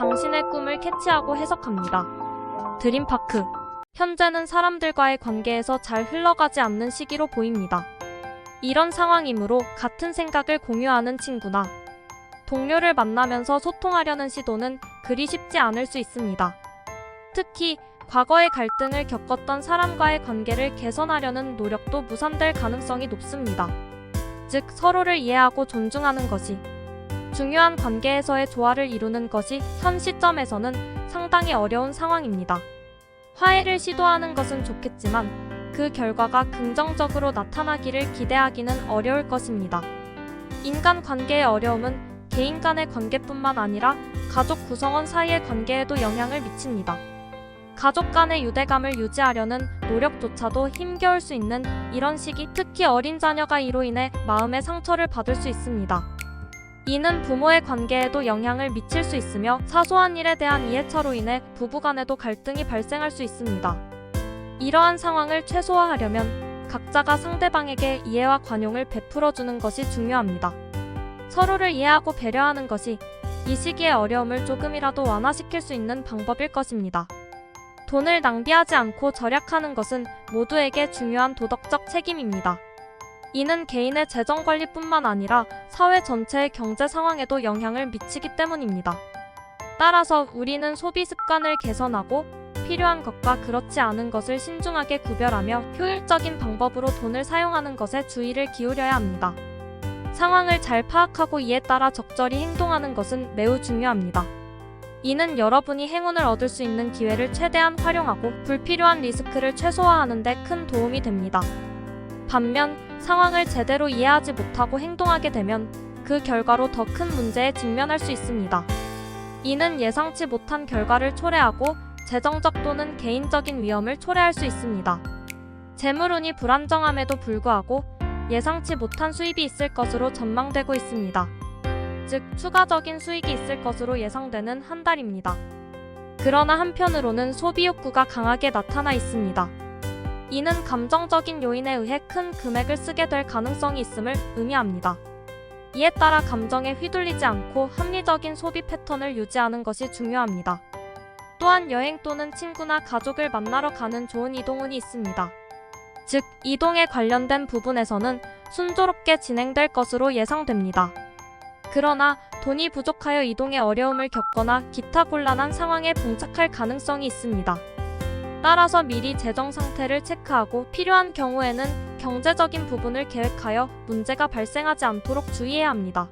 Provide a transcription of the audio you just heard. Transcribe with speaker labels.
Speaker 1: 당신의 꿈을 캐치하고 해석합니다. 드림파크. 현재는 사람들과의 관계에서 잘 흘러가지 않는 시기로 보입니다. 이런 상황이므로 같은 생각을 공유하는 친구나 동료를 만나면서 소통하려는 시도는 그리 쉽지 않을 수 있습니다. 특히 과거의 갈등을 겪었던 사람과의 관계를 개선하려는 노력도 무산될 가능성이 높습니다. 즉, 서로를 이해하고 존중하는 것이 중요한 관계에서의 조화를 이루는 것이 현 시점에서는 상당히 어려운 상황입니다. 화해를 시도하는 것은 좋겠지만 그 결과가 긍정적으로 나타나기를 기대하기는 어려울 것입니다. 인간 관계의 어려움은 개인 간의 관계뿐만 아니라 가족 구성원 사이의 관계에도 영향을 미칩니다. 가족 간의 유대감을 유지하려는 노력조차도 힘겨울 수 있는 이런 시기, 특히 어린 자녀가 이로 인해 마음의 상처를 받을 수 있습니다. 이는 부모의 관계에도 영향을 미칠 수 있으며 사소한 일에 대한 이해차로 인해 부부간에도 갈등이 발생할 수 있습니다. 이러한 상황을 최소화하려면 각자가 상대방에게 이해와 관용을 베풀어주는 것이 중요합니다. 서로를 이해하고 배려하는 것이 이 시기의 어려움을 조금이라도 완화시킬 수 있는 방법일 것입니다. 돈을 낭비하지 않고 절약하는 것은 모두에게 중요한 도덕적 책임입니다. 이는 개인의 재정관리뿐만 아니라 사회 전체의 경제 상황에도 영향을 미치기 때문입니다. 따라서 우리는 소비 습관을 개선하고 필요한 것과 그렇지 않은 것을 신중하게 구별하며 효율적인 방법으로 돈을 사용하는 것에 주의를 기울여야 합니다. 상황을 잘 파악하고 이에 따라 적절히 행동하는 것은 매우 중요합니다. 이는 여러분이 행운을 얻을 수 있는 기회를 최대한 활용하고 불필요한 리스크를 최소화하는 데 큰 도움이 됩니다. 반면 상황을 제대로 이해하지 못하고 행동하게 되면 그 결과로 더 큰 문제에 직면할 수 있습니다. 이는 예상치 못한 결과를 초래하고 재정적 또는 개인적인 위험을 초래할 수 있습니다. 재물운이 불안정함에도 불구하고 예상치 못한 수입이 있을 것으로 전망되고 있습니다. 즉, 추가적인 수익이 있을 것으로 예상되는 한 달입니다. 그러나 한편으로는 소비 욕구가 강하게 나타나 있습니다. 이는 감정적인 요인에 의해 큰 금액을 쓰게 될 가능성이 있음을 의미합니다. 이에 따라 감정에 휘둘리지 않고 합리적인 소비 패턴을 유지하는 것이 중요합니다. 또한 여행 또는 친구나 가족을 만나러 가는 좋은 이동운이 있습니다. 즉, 이동에 관련된 부분에서는 순조롭게 진행될 것으로 예상됩니다. 그러나 돈이 부족하여 이동에 어려움을 겪거나 기타 곤란한 상황에 봉착할 가능성이 있습니다. 따라서 미리 재정 상태를 체크하고 필요한 경우에는 경제적인 부분을 계획하여 문제가 발생하지 않도록 주의해야 합니다.